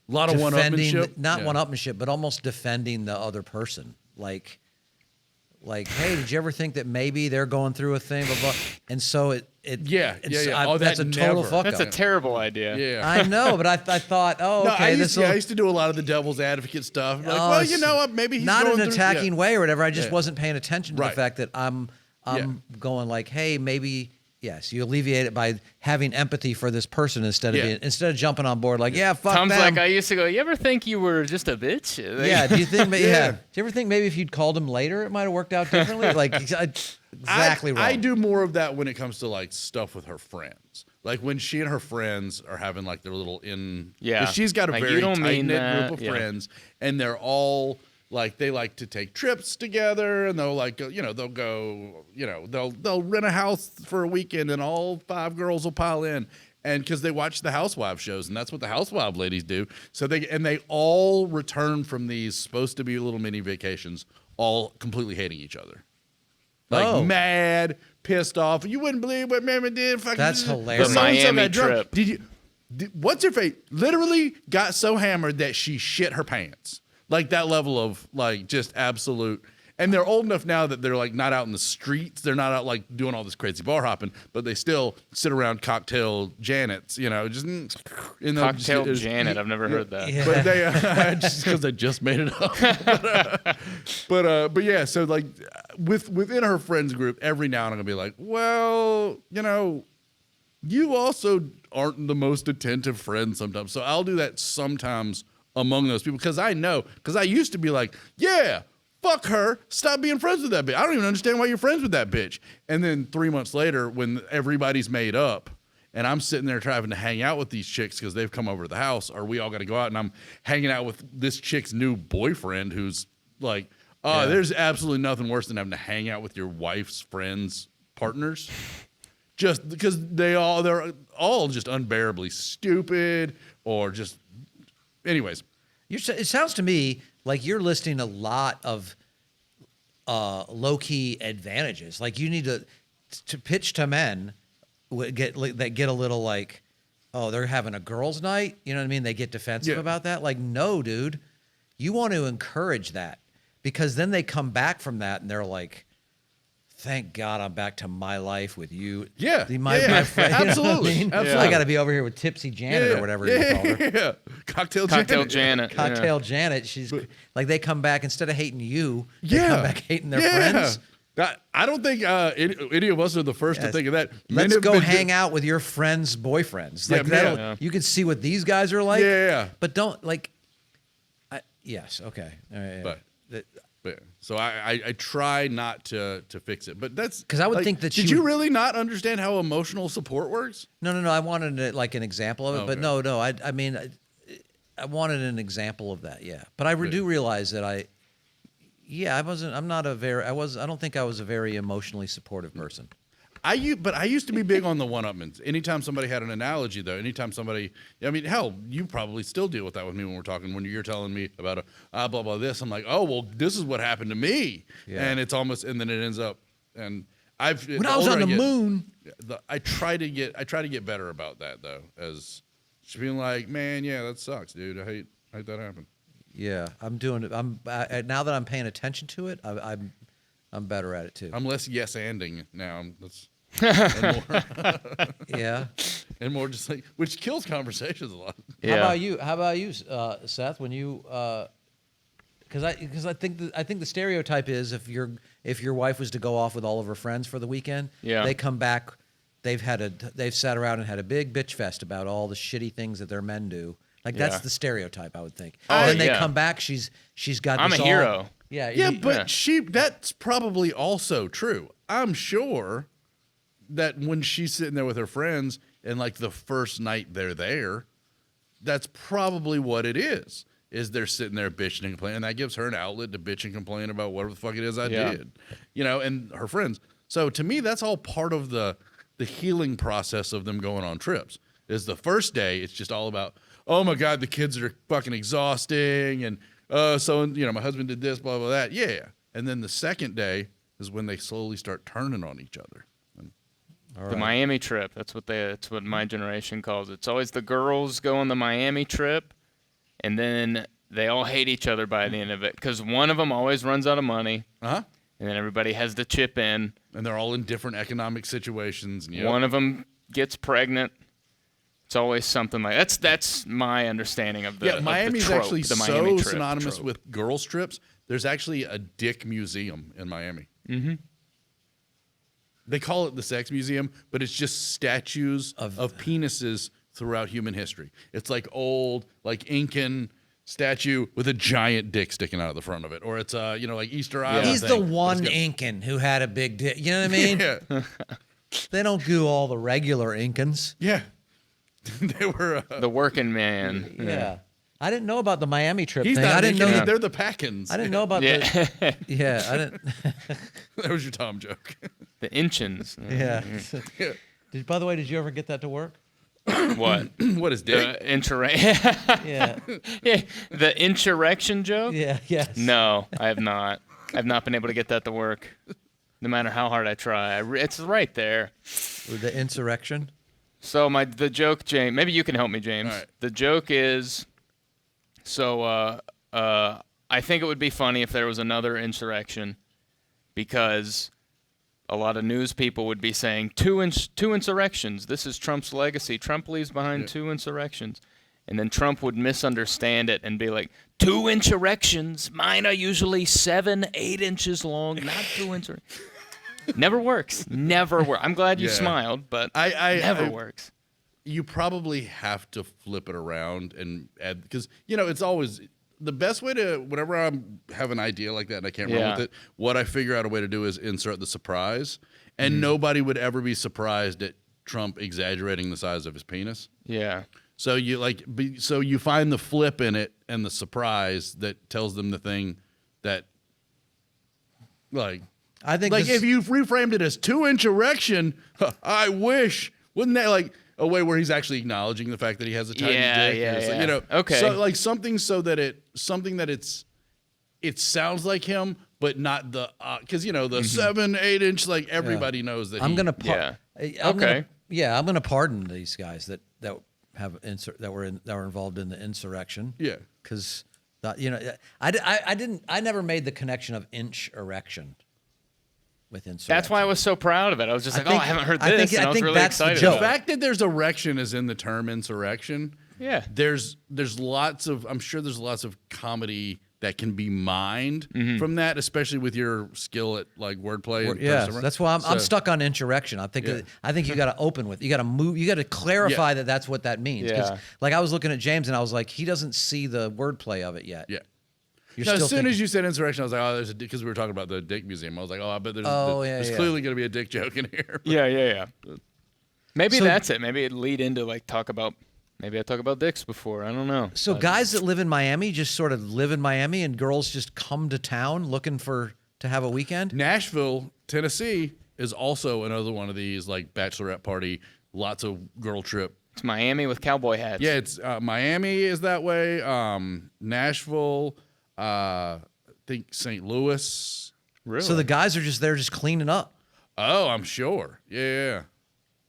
one-upmanship. not Yeah. one-upmanship, but almost defending the other person. Like, hey, did you ever think that maybe they're going through a thing? Blah, blah. And so Yeah. Oh, that's a that total never- fuck That's up. a terrible idea. Yeah. I know, but I thought, oh, No, okay, I this used to do a lot of the devil's advocate stuff. Like, Oh, well, you know what? Maybe he's not going in an through, attacking way or whatever. I just Yeah. wasn't paying attention to Right. the fact that I'm Yeah. going like, hey, maybe Yes, you alleviate it by having empathy for this person instead of Yeah. instead of jumping on board like, yeah, fuck Tom's them. like, I used to go, you ever think you were just a bitch? Yeah, do you think? Yeah. Do you ever think maybe if you'd called him later, it might have worked out differently? Like exactly wrong. I do more of that when it comes to like stuff with her friends. Like when she and her friends are having like their little Yeah. 'cause she's got a Like, you very don't mean tight-knit that. group of Yeah. friends, and they're all like they like to take trips together, and they'll like go, they'll go, they'll rent a house for a weekend, and all 5 girls will pile in, and because they watch the housewife shows, and that's what the housewife ladies do. So they all return from these supposed to be little mini vacations, all completely hating each other. Like mad, pissed off. You wouldn't believe what Mama did. Fucking That's hilarious. The so-and-so Miami got drunk. trip. Did you? What's her face? Literally got so hammered that she shit her pants. Like that level of like just absolute. And they're old enough now that they're like not out in the streets. They're not out like doing all this crazy bar hopping, but they still sit around cocktail Janets, just Cocktail Janet. I've never heard that. Yeah. But they just because I just made it up. but yeah. So like within her friends group, every now and then I'm gonna be like, well, you also aren't the most attentive friend sometimes. So I'll do that sometimes among those people because I used to be like, yeah, fuck her, stop being friends with that bitch. I don't even understand why you're friends with that bitch. And then 3 months later, when everybody's made up and I'm sitting there trying to hang out with these chicks because they've come over to the house, or we all got to go out, and I'm hanging out with this chick's new boyfriend who's like, there's absolutely nothing worse than having to hang out with your wife's friends' partners. Just because they're all just unbearably stupid or just, anyways. It sounds to me like you're listing a lot of low-key advantages. Like you need to pitch to men that get a little like, oh, they're having a girls' night. You know what I mean? They get defensive about that. Like, no, dude, you want to encourage that because then they come back from that and they're like, thank God I'm back to my life with you. Yeah. My friend. You know what I Absolutely. mean? Absolutely. I got to be over here with Tipsy Janet or whatever you call her. Yeah. Cocktail Janet. Cocktail Janet. She's like, they come back instead of hating you, they Yeah. come back hating their friends. I don't think any of us are the first to think of that. Let's go hang out with your friends' boyfriends. Like Yeah. you can see what these guys are like. Yeah. But don't like. Yes. Okay. All right, But- yeah. But, so I try not to fix it. But that's 'Cause I would like, think that did you you would- really not understand how emotional support works? No. I wanted like an example of it, but Okay. no. I mean, I wanted an example of that. Yeah. But I do realize that I don't think I was a very emotionally supportive person. I used to be big on the one-upments. Anytime somebody had an analogy, though, hell, you probably still deal with that with me when we're talking. When you're telling me about blah blah this, I'm like, oh well, this is what happened to me, and it's almost, and then it ends up, and When I was on the moon. I try to get better about that though, as just being like, man, yeah, that sucks, dude. I hate that happened. Yeah, I'm doing it. Now that I'm paying attention to it, I'm better at it too. I'm less yes-anding now. Yeah. And more just like, which kills conversations a lot. Yeah. How about you, Seth? When you, because I think the stereotype is if your wife was to go off with all of her friends for the weekend, they come back, they've sat around and had a big bitch fest about all the shitty things that their men do. Like that's the stereotype, I would think. And then they come back, she's got. I'm this a hero. Yeah. But that's probably also true. I'm sure that when she's sitting there with her friends and like the first night they're there, that's probably what it is they're sitting there bitching and complaining, and that gives her an outlet to bitch and complain about whatever the fuck it is I did, and her friends. So to me, that's all part of the healing process of them going on trips. Is the first day, it's just all about, oh my God, the kids are fucking exhausting, and my husband did this, blah, blah, that. Yeah. And then the second day is when they slowly start turning on each other. The Miami trip. That's what my generation calls it. It's always the girls go on the Miami trip, and then they all hate each other by the end of it because one of them always runs out of money. Uh-huh. And then everybody has to chip in. And they're all in different economic situations. And one of them gets pregnant. It's always something like that's my understanding of the Miami's of the trope, actually the Miami so trip synonymous trope. with girls trips. There's actually a dick museum in Miami. Mm-hmm. they call it the sex museum, but it's just statues of penises throughout human history. It's like old, like Incan statue with a giant dick sticking out of the front of it, or it's like Easter Island. He's the one Incan who had a big dick. You know what I mean? Yeah. They don't do all the regular Incans. Yeah. They were the working man. Yeah. I didn't know about the Miami trip he's thing. not I didn't know. they're the Packins. I didn't know about the. Yeah, I didn't. That was your Tom joke. The Inchins. Yeah. Yeah. By the way, did you ever get that to work? What? What is dick? Yeah. Yeah, the insurrection joke? Yeah. Yes. No, I have not. I've not been able to get that to work. No matter how hard I try. It's right there. With the insurrection. So the joke, James, maybe you can help me, James. All right. The joke is, I think it would be funny if there was another insurrection, because a lot of news people would be saying two insurrections. This is Trump's legacy. Trump leaves behind 2 insurrections. And then Trump would misunderstand it and be like, 2 insurrections. Mine are usually 7, 8 inches long, not 2 insurrections. Never works. Never works. I'm glad you smiled, but never works. You probably have to flip it around and add, because it's always the best way to, whenever I have an idea like that and I can't run with it, what I figure out a way to do is insert the surprise, and nobody would ever be surprised at Trump exaggerating the size of his penis. Yeah. So you find the flip in it and the surprise that tells them the thing that, I think if you reframed it as 2-inch erection, I wish, wouldn't that like a way where he's actually acknowledging the fact that he has a tiny dick? Yeah. Okay. So something that it sounds like him, but not the because the 7-8 inch, like everybody knows that. I'm gonna. I'm gonna pardon these guys that have that were involved in the insurrection. Yeah. Because I never made the connection of inch erection with insurrection. That's why I was so proud of it. I was just I haven't heard this. I think really that's excited. the The fact that there's erection is in the term insurrection. Yeah. There's lots of, I'm sure there's lots of comedy that can be mined from that, especially with your skill at like wordplay. That's why I'm stuck on insurrection. I think you got to open with, you got to move, you got to clarify that that's what that means. Yeah. Like I was looking at James and I was like, he doesn't see the wordplay of it yet. Yeah. As soon as you said insurrection, I was like, oh, there's a dick, because we were talking about the dick museum. I was like, oh, I bet there's clearly going to be a dick joke in here. Yeah. Maybe that's it. Maybe it'd lead into maybe I talk about dicks before. I don't know. So guys that live in Miami just sort of live in Miami, and girls just come to town looking to have a weekend? Nashville, Tennessee is also another one of these like bachelorette party, lots of girl trip. It's Miami with cowboy hats. Yeah, it's Miami is that way. Nashville, I think St. Louis. Really? So the guys are just cleaning up. Oh, I'm sure. Yeah.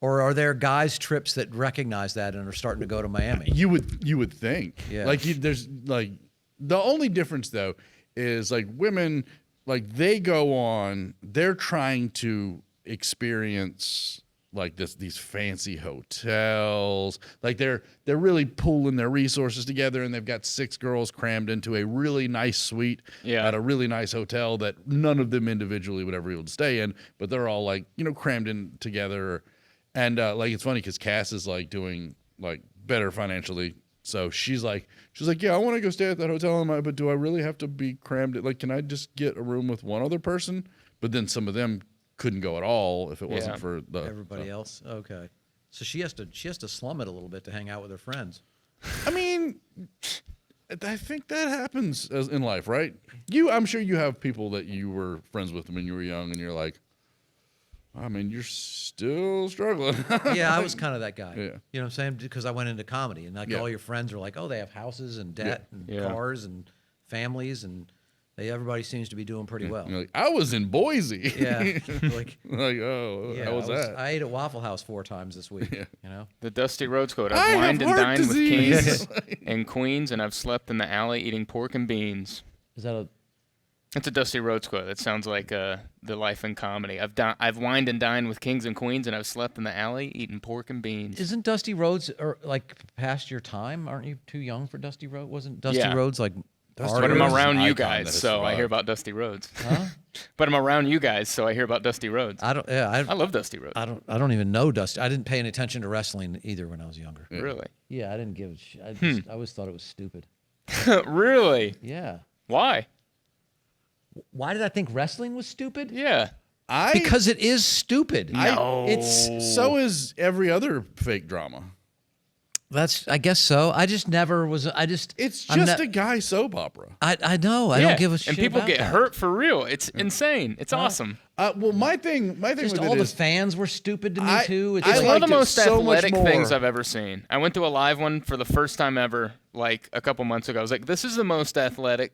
Or are there guys' trips that recognize that and are starting to go to Miami? You would think. Yeah. Like there's like the only difference though is like women, like they're trying to experience like these fancy hotels. Like they're really pooling their resources together, and they've got 6 girls crammed into a really nice suite at a really nice hotel that none of them individually would ever be able to stay in, but they're all like, crammed in together. And like it's funny because Cass is like doing like better financially, so she's like, yeah, I want to go stay at that hotel, but do I really have to be crammed? Like, can I just get a room with one other person? But then some of them couldn't go at all if it wasn't for everybody else. Okay, so she has to slum it a little bit to hang out with her friends. I mean, I think that happens in life, right? I'm sure you have people that you were friends with when you were young, and you're like, I mean, you're still struggling. Yeah, I was kind of that guy. Yeah. You know what I'm saying? Because I went into comedy, and like all your friends are like, oh, they have houses and debt and cars and families, and everybody seems to be doing pretty well. You're like, I was in Boise. Yeah. Like, how was that? I ate at Waffle House 4 times this week. Yeah. The Dusty Rhodes Code. I I've wined have and heart dined disease. with kings and queens, and I've slept in the alley eating pork and beans. Is that It's a Dusty Rhodes quote. That sounds like the life in comedy. I've wined and dined with kings and queens, and I've slept in the alley eating pork and beans. Isn't Dusty Rhodes like past your time? Aren't you too young for Dusty Rhodes? Wasn't Dusty Rhodes like? But I'm around you guys, so I hear about Dusty Rhodes. Huh? But I'm around you guys, so I hear about Dusty Rhodes. I don't. Yeah, I love Dusty Rhodes. I don't even know Dusty. I didn't pay any attention to wrestling either when I was younger. Yeah. Really? Yeah, I didn't give a shit. I always thought it was stupid. Really? Yeah. Why? Why did I think wrestling was stupid? Yeah. Because it is stupid. No. So is every other fake drama. I guess so. I just never was. It's just a guy soap opera. I know. I don't give a shit. And people about get that. hurt for real. It's insane. It's awesome. Well, my thing Just with all it the is, fans were stupid to me too. It's I It's like, one of the liked it most so much athletic more. things I've ever seen. I went to a live one for the first time ever, like a couple months ago. I was like, this is the most athletic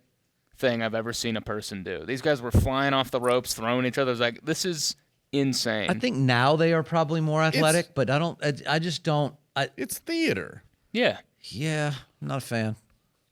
thing I've ever seen a person do. These guys were flying off the ropes, throwing each other. I was like, this is insane. I think now they are probably more athletic, but I don't. I just don't. It's theater. Yeah. Yeah, I'm not a fan.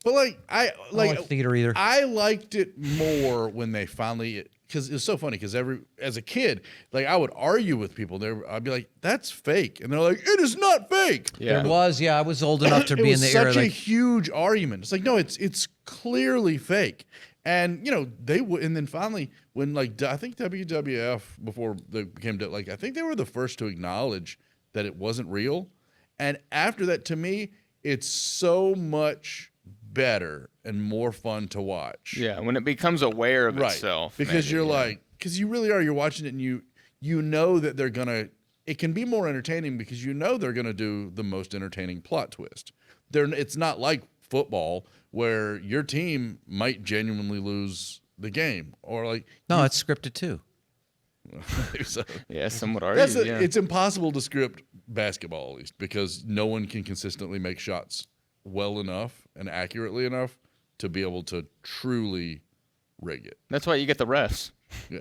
But I I don't like theater either. I liked it more when they finally, because it was so funny. Because as a kid, I would argue with people. I'd be like, "That's fake," and they're like, "It is not fake." Yeah. There was. Yeah, I was old enough to be in the era. It was such a Like, huge argument. It's like, no, it's clearly fake. And they would, and then finally, when I think WWF before they became I think they were the first to acknowledge that it wasn't real. And after that, to me, it's so much better and more fun to watch. Yeah. When it becomes aware of itself. Because maybe, because you really are, you're watching it and you know that they're going to, it can be more entertaining because they're going to do the most entertaining plot twist. It's not like football where your team might genuinely lose the game or no, it's scripted too. so, Yeah, some would argue. it's impossible to script basketball, at least, because no one can consistently make shots well enough and accurately enough to be able to truly rig it. That's why you get the refs. Yeah.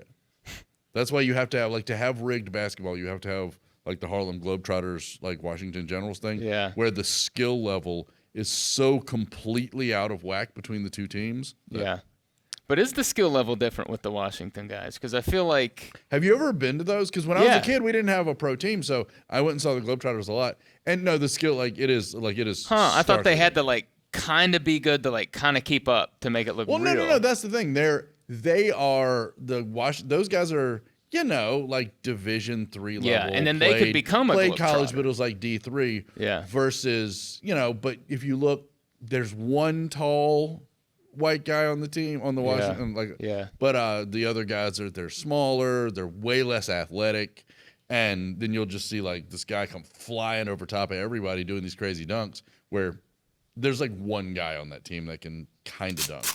That's why you have to have, to have rigged basketball, you have to have, the Harlem Globetrotters, Washington Generals thing, where the skill level is so completely out of whack between the two teams. Yeah. But is the skill level different with the Washington guys? Because I feel like... Have you ever been to those? Because when I was a kid, we didn't have a pro team, so I went and saw the Globetrotters a lot. And no, the skill, it is... Huh, I thought they had to, kind of be good to, kind of keep up to make it look real. No, that's the thing. Those guys are, Division III level. Yeah, and then they could become a played college, Globetrotter. but it was D3. Yeah. Versus, but if you look, there's one tall white guy on the team, on the Washington. But the other guys, they're smaller, they're way less athletic. And then you'll just see, this guy come flying over top of everybody doing these crazy dunks where there's, one guy on that team that can kind of dunk.